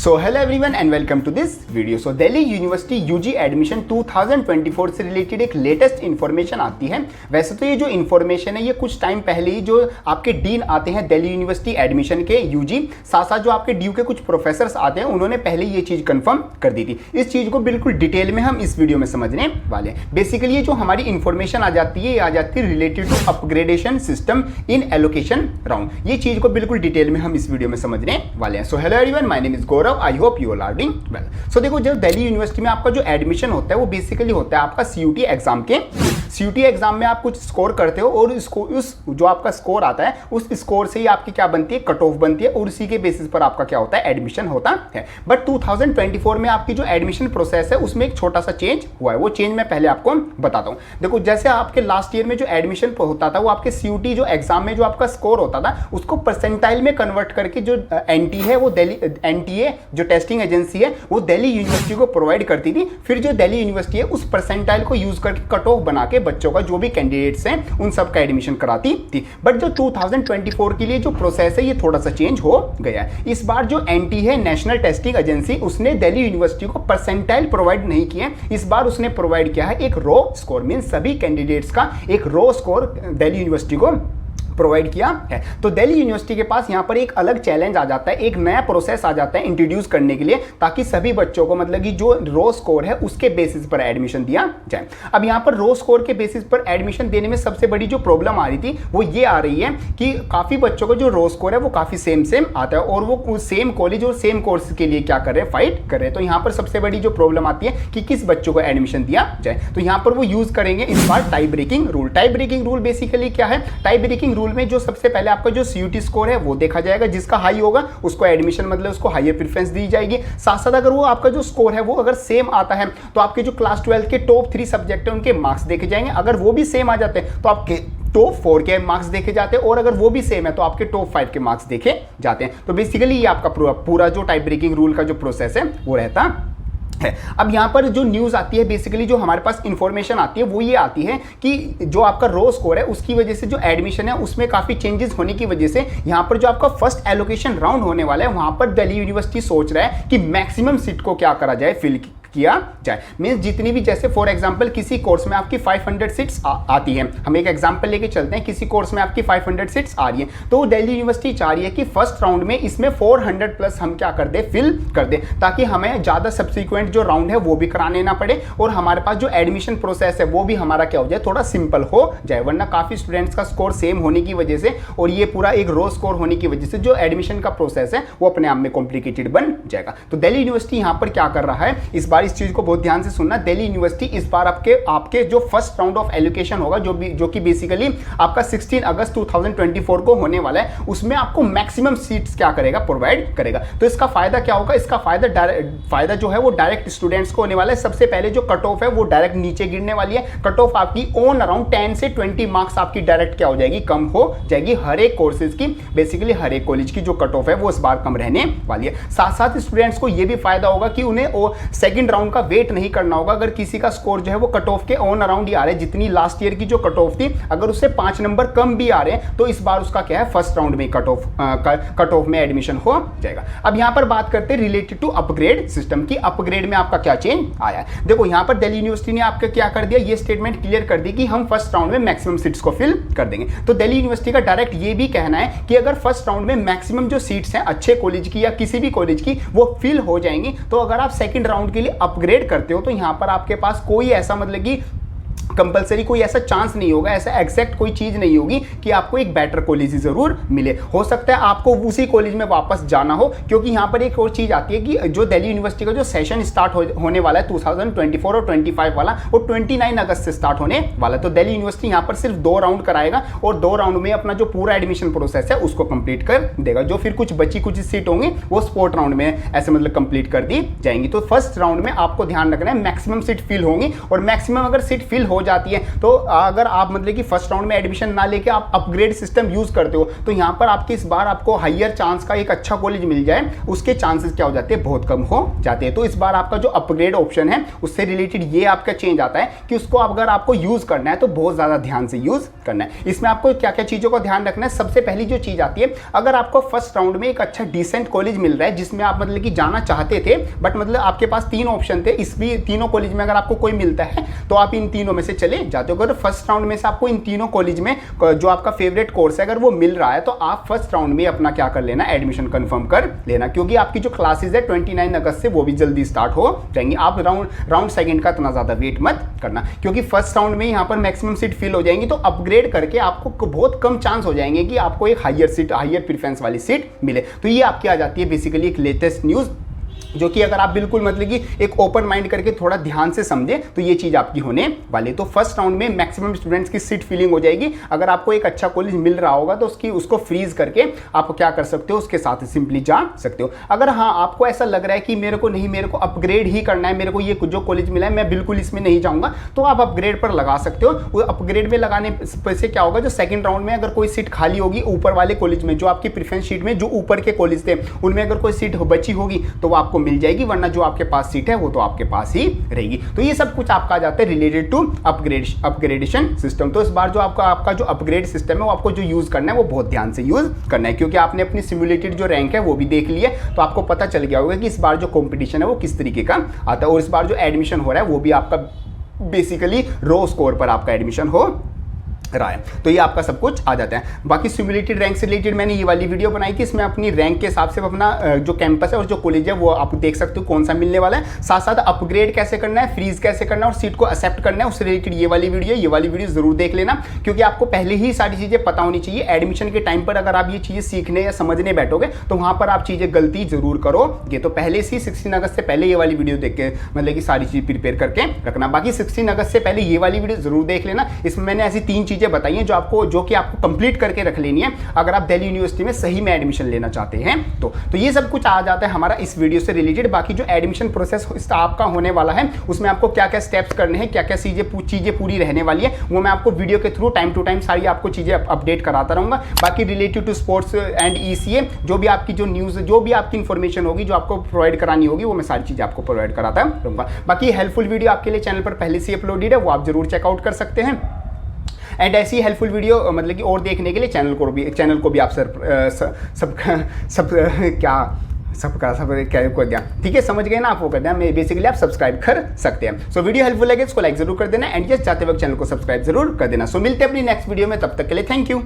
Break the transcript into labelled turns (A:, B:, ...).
A: So hello everyone and welcome to this video. So Delhi university UG admission 2024 से related एक latest information आती है। वैसे तो ये जो इन्फॉर्मेशन है ये कुछ टाइम पहले ही जो आपके डीन आते हैं दिल्ली यूनिवर्सिटी एडमिशन के यूजी, साथ साथ जो आपके ड्यू के कुछ प्रोफेसर्स आते हैं उन्होंने पहले ये चीज़ कंफर्म कर दी थी। इस चीज़ को बिल्कुल डिटेल में हम इस वीडियो में समझने वाले हैं। बेसिकली ये जो हमारी इन्फॉर्मेशन आ जाती है ये आ जाती है related to upgradation system in allocation round. ये चीज़ को बिल्कुल डिटेल में हम इस वीडियो में समझने वाले हैं। So hello everyone, my name is Gaurav, I hope you are doing well. So देखो, जब दिल्ली यूनिवर्सिटी में आपका जो एडमिशन होता है वो बेसिकली होता है आपका सीयूटी एग्जाम के। सीयूटी एग्जाम में आप कुछ स्कोर करते हो और इसको उस जो आपका स्कोर आता है उस स्कोर से ही आपकी क्या बनती है, कट ऑफ बनती है और उसी के बेसिस पर आपका क्या होता है, एडमिशन होता है। बट 2024 में आपकी जो एडमिशन प्रोसेस है उसमें एक छोटा सा चेंज हुआ है। वो चेंज मैं पहले आपको बताता हूँ। देखो, जैसे आपके लास्ट ईयर में जो एडमिशन होता था वो आपके सीयूटी जो एग्जाम में जो आपका स्कोर होता था उसको परसेंटाइल में कन्वर्ट करके जो एनटी है वो दिल्ली एनटीए जो टेस्टिंग एजेंसी है वो दिल्ली यूनिवर्सिटी को प्रोवाइड करती थी। फिर जो दिल्ली यूनिवर्सिटी है उस परसेंटाइल को यूज करके कट ऑफ बना के बच्चों का जो भी कैंडिडेट्स हैं उन सब का एडमिशन कराती थी। बट जो 2024 के लिए जो प्रोसेस है ये थोड़ा सा चेंज हो गया है। इस बार जो एनटी है नेशनल टेस्टिंग एजेंसी, उसने दिल्ली यूनिवर्सिटी को परसेंटाइल प्रोवाइड नहीं किए। इस बार उसने प्रोवाइड किया है एक रो स्कोर, मीन सभी कैंडिडेट्स का एक रो स्कोर दिल्ली यूनिवर्सिटी को प्रोवाइड किया है। तो दिल्ली यूनिवर्सिटी के पास यहाँ पर एक अलग चैलेंज आ जाता है, एक नया प्रोसेस आ जाता है इंट्रोड्यूस करने के लिए, ताकि सभी बच्चों को मतलब कि जो रो स्कोर है उसके बेसिस पर एडमिशन दिया जाए। अब यहाँ पर रो स्कोर के बेसिस पर एडमिशन देने में सबसे बड़ी जो प्रॉब्लम आ रही थी वो ये आ रही है कि काफ़ी बच्चों को जो रो स्कोर है वो काफ़ी सेम आता है और वो सेम कॉलेज और सेम कोर्स के लिए क्या कर रहे हैं, फाइट कर रहे हैं। तो यहाँ पर सबसे बड़ी जो प्रॉब्लम आती है कि किस बच्चों को एडमिशन दिया जाए। तो यहाँ पर वो यूज करेंगे इस बार tie breaking rule. Tie breaking rule basically क्या है? टाई ब्रेकिंग रूल में जो सबसे पहले आपका जो सीयूटी स्कोर है वो देखा जाएगा, जिसका हाई होगा उसको एडमिशन मतलब उसको हाईयर प्रेफरेंस दी जाएगी। साथ साथ अगर वो आपका जो स्कोर है वो अगर सेम आता है तो आपके जो क्लास 12 के टॉप 3 सब्जेक्ट है उनके मार्क्स देखे जाएंगे। अगर वो भी सेम आ जाते हैं तो आपके टॉप 4 के मार्क्स देखे जाते हैं और अगर वो भी सेम है तो आपके टॉप 5 के मार्क्स देखे जाते हैं। तो बेसिकली ये आपका पूरा जो टाई ब्रेकिंग रूल का जो प्रोसेस है वो रहता है। अब यहाँ पर जो न्यूज़ आती है, बेसिकली जो हमारे पास इंफॉर्मेशन आती है वो ये आती है कि जो आपका रो स्कोर है उसकी वजह से जो एडमिशन है उसमें काफ़ी चेंजेस होने की वजह से यहाँ पर जो आपका फर्स्ट एलोकेशन राउंड होने वाला है वहाँ पर दिल्ली यूनिवर्सिटी सोच रहा है कि मैक्सिमम सीट को क्या करा जाए, फिल किया जाए। मीन्स जितनी भी, जैसे फॉर एग्जांपल किसी कोर्स में आपकी 500 सीट्स आती हैं, हम एक एग्जांपल लेके चलते हैं, किसी कोर्स में आपकी 500 सीट्स आ रही हैं तो दिल्ली यूनिवर्सिटी चाह रही है कि फर्स्ट राउंड में इसमें 400 प्लस हम क्या कर दे, फिल कर दे, ताकि हमें ज़्यादा सब्सिक्वेंट जो राउंड है वो भी कराने ना पड़े और हमारे पास जो एडमिशन प्रोसेस है वो भी हमारा क्या हो जाए, थोड़ा सिंपल हो जाए। वरना काफ़ी स्टूडेंट्स का स्कोर सेम होने की वजह से और ये पूरा एक रो स्कोर होने की वजह से जो एडमिशन का प्रोसेस है वो अपने आप में कॉम्प्लिकेटेड बन जाएगा। तो दिल्ली यूनिवर्सिटी यहाँ पर क्या कर रहा है इस बार, इस चीज़ को बहुत ध्यान से सुनना। दिल्ली यूनिवर्सिटी इस बार आपके जो फर्स्ट राउंड ऑफ एलोकेशन होगा जो कि बेसिकली आपका 16 अगस्त 2024 को होने वाला है, उसमें आपको मैक्सिमम सीट्स क्या करेगा, प्रोवाइड करेगा। तो इसका फायदा क्या होगा? इसका फायदा जो है वो डायरेक्ट स्टूडेंट्स को होने वाला है। सबसे पहले जो कट ऑफ है वो डायरेक्ट नीचे गिरने वाली है। कट ऑफ आपकी ऑन अराउंड 10 से 20 मार्क्स आपकी डायरेक्ट क्या हो जाएगी, कम हो जाएगी हर एक कोर्सेज की। बेसिकली हर एक कॉलेज की जो कट ऑफ है वो इस बार कम रहने वाली है। साथ साथ स्टूडेंट्स को ये भी फायदा होगा कि उन्हें सेकंड राउंड का वेट नहीं करना होगा। अगर किसी का स्कोर जो है वो कट ऑफ के ऑन अराउंड ही आ रहे हैं, जितनी लास्ट ईयर की जो कट ऑफ थी, अगर उससे 5 नंबर कम भी आ रहे हैं तो इस बार उसका क्या है, फर्स्ट राउंड में कट ऑफ में एडमिशन हो जाएगा। अब यहां पर बात करते हैं रिलेटेड टू अपग्रेड सिस्टम की। अपग्रेड में आपका क्या चेंज आया है? देखो, यहां पर दिल्ली यूनिवर्सिटी ने आपका क्या कर दिया, ये स्टेटमेंट क्लियर कर दी कि हम फर्स्ट राउंड में मैक्सिमम सीट्स को फिल कर देंगे। तो दिल्ली यूनिवर्सिटी का डायरेक्ट ये भी कहना है कि अगर फर्स्ट राउंड में मैक्सिमम जो सीट्स हैं अच्छे कॉलेज की या किसी भी कॉलेज की वो फिल हो जाएंगी, तो अगर आप सेकंड राउंड के लिए अपग्रेड करते हो तो यहां पर आपके पास कोई ऐसा मतलब कि कंपलसरी कोई ऐसा चांस नहीं होगा, ऐसा एग्जैक्ट कोई चीज़ नहीं होगी कि आपको एक बेटर कॉलेज ज़रूर मिले। हो सकता है आपको उसी कॉलेज में वापस जाना हो, क्योंकि यहाँ पर एक और चीज़ आती है कि जो दिल्ली यूनिवर्सिटी का जो सेशन स्टार्ट होने वाला है 2024 और 25 वाला, वो 29 अगस्त से स्टार्ट होने वाला है। तो दिल्ली यूनिवर्सिटी यहाँ पर सिर्फ 2 राउंड कराएगा और 2 राउंड में अपना जो पूरा एडमिशन प्रोसेस है उसको कंप्लीट कर देगा। जो फिर कुछ सीट होंगी वो स्पोर्ट राउंड में ऐसे मतलब कंप्लीट कर दी जाएंगी। तो फर्स्ट राउंड में आपको ध्यान रखना है मैक्सिमम सीट फिल होंगी और मैक्सिमम अगर सीट फिल हो हो जाती है। तो अगर आप मतलब कि फर्स्ट राउंड में एडमिशन ना लेके आप अपग्रेड सिस्टम यूज करते हो तो यहाँ पर आपकी इस बार आपको हायर चांस का एक अच्छा कॉलेज मिल जाए, उसके चांसेस क्या हो जाते हैं, बहुत कम हो जाते हैं। तो इस बार आपका जो अपग्रेड ऑप्शन है उससे रिलेटेड ये आपका चेंज आता है कि उसको अगर आपको यूज करना है तो बहुत ज्यादा ध्यान से यूज करना है। इसमें आपको क्या क्या चीजों का ध्यान रखना है, सबसे पहली जो चीज आती है, अगर आपको फर्स्ट राउंड में एक अच्छा डिसेंट कॉलेज मिल रहा है जिसमें आप मतलब कि जाना चाहते थे, बट मतलब आपके पास 3 ऑप्शन थे, इस भी तीनों कॉलेज में अगर आपको कोई मिलता है तो आप इन तीनों में से चले जाते हो। अगर फर्स्ट राउंड में से आपको इन तीनों कॉलेज में जो आपका फेवरेट कोर्स है अगर वो मिल रहा है तो आप फर्स्ट राउंड में अपना क्या कर लेना, एडमिशन कंफर्म कर लेना, क्योंकि आपकी जो क्लासेस है 29 अगस्त से वो भी जल्दी स्टार्ट हो जाएंगी। आप राउंड सेकंड का इतना ज्यादा वेट मत करना, क्योंकि फर्स्ट राउंड में यहाँ पर मैक्सिमम सीट फिल हो जाएंगी, तो अपग्रेड करके आपको बहुत कम चांस हो जाएंगे कि आपको एक हायर प्रेफरेंस वाली सीट मिले। तो ये आपकी आ जाती है बेसिकली एक लेटेस्ट न्यूज़, जो कि अगर आप बिल्कुल मतलब कि एक ओपन माइंड करके थोड़ा ध्यान से समझे तो ये चीज आपकी होने वाली। तो फर्स्ट राउंड में मैक्सिमम स्टूडेंट्स की सीट फिलिंग हो जाएगी। अगर आपको एक अच्छा कॉलेज मिल रहा होगा तो उसको फ्रीज करके आप क्या कर सकते हो, उसके साथ सिंपली जा सकते हो। अगर हाँ आपको ऐसा लग रहा है कि मेरे को अपग्रेड ही करना है, मेरे को ये जो कॉलेज मिला है मैं बिल्कुल इसमें नहीं जाऊंगा, तो आप अपग्रेड पर लगा सकते हो। वो अपग्रेड में लगाने से क्या होगा, जो सेकंड राउंड में अगर कोई सीट खाली होगी ऊपर वाले कॉलेज में, जो आपकी प्रेफरेंस शीट में जो ऊपर के कॉलेज थे उनमें अगर कोई सीट बची होगी तो वो आपको मिल जाएगी, वरना जो आपके पास सीट है वो तो आपके पास ही रहेगी। तो ये सब कुछ आपका आ जाता है रिलेटेड टू अपग्रेडेशन सिस्टम। तो इस बार जो आपका जो अपग्रेड सिस्टम है वो आपको जो यूज करना है वो बहुत ध्यान से यूज करना है, क्योंकि आपने अपनी सिमुलेटेड जो रैंक है वो भी देख ली है, तो आपको पता चल गया होगा कि इस बार जो कंपटीशन है वो किस तरीके का आता है। और इस बार जो एडमिशन हो रहा है वो भी आपका बेसिकली रो स्कोर पर आपका एडमिशन हो रहा है। तो ये आपका सब कुछ आ जाता है। बाकी सिमुलेटेड रैंक से रिलेटेड मैंने ये वाली वीडियो बनाई थी, इसमें अपनी रैंक के हिसाब से अपना जो कैंपस है और जो कॉलेज है वो आप देख सकते हो कौन सा मिलने वाला है, साथ साथ अपग्रेड कैसे करना है, फ्रीज कैसे करना है और सीट को एक्सेप्ट करना है, उससे रिलेटेड ये वाली वीडियो जरूर देख लेना, क्योंकि आपको पहले ही सारी चीजें पता होनी चाहिए। एडमिशन के टाइम पर अगर आप ये चीजें सीखने या समझने बैठोगे तो वहां पर आप चीजें गलती जरूर करोगे। तो पहले से 16 अगस्त से पहले ये वाली वीडियो देख के मतलब कि सारी चीज प्रिपेयर करके रखना। बाकी 16 अगस्त से पहले ये वाली वीडियो जरूर देख लेना, इसमें मैंने ऐसी 3 चीजें बताई हैं जो कि आपको कंप्लीट करके रख लेनी है अगर आप दिल्ली यूनिवर्सिटी में सही में एडमिशन लेना चाहते हैं। तो ये सब कुछ आ जाता है हमारा इस वीडियो से रिलेटेड। बाकी जो एडमिशन प्रोसेस आपका होने वाला है उसमें आपको क्या क्या स्टेप्स करने हैं, क्या क्या चीजें पूरी रहने वाली है, वो मैं आपको वीडियो के थ्रू टाइम टू टाइम सारी आपको चीजें अपडेट कराता रहूंगा। बाकी related to sports and ECA जो भी आपकी जो न्यूज, जो भी आपकी इंफॉर्मेशन होगी जो आपको प्रोवाइड करानी होगी वो मैं सारी चीजें आपको प्रोवाइड कराता रहूंगा। बाकी हेल्पफुल वीडियो आपके लिए चैनल पर पहले से अपलोडेड है, वो आप जरूर चेकआउट कर सकते हैं। एंड ऐसी हेल्पफुल वीडियो मतलब कि और देखने के लिए चैनल को भी आप क्या कर दिया, ठीक है, समझ गए ना आप, वो कर दिया मैं बेसिकली आप सब्सक्राइब कर सकते हैं। सो वीडियो हेल्पफुल लगे इसको लाइक जरूर कर देना एंड यस चाहते वक्त चैनल को सब्सक्राइब जरूर कर देना। सो मिलते हैं अपनी नेक्स्ट वीडियो में, तब तक के लिए थैंक यू।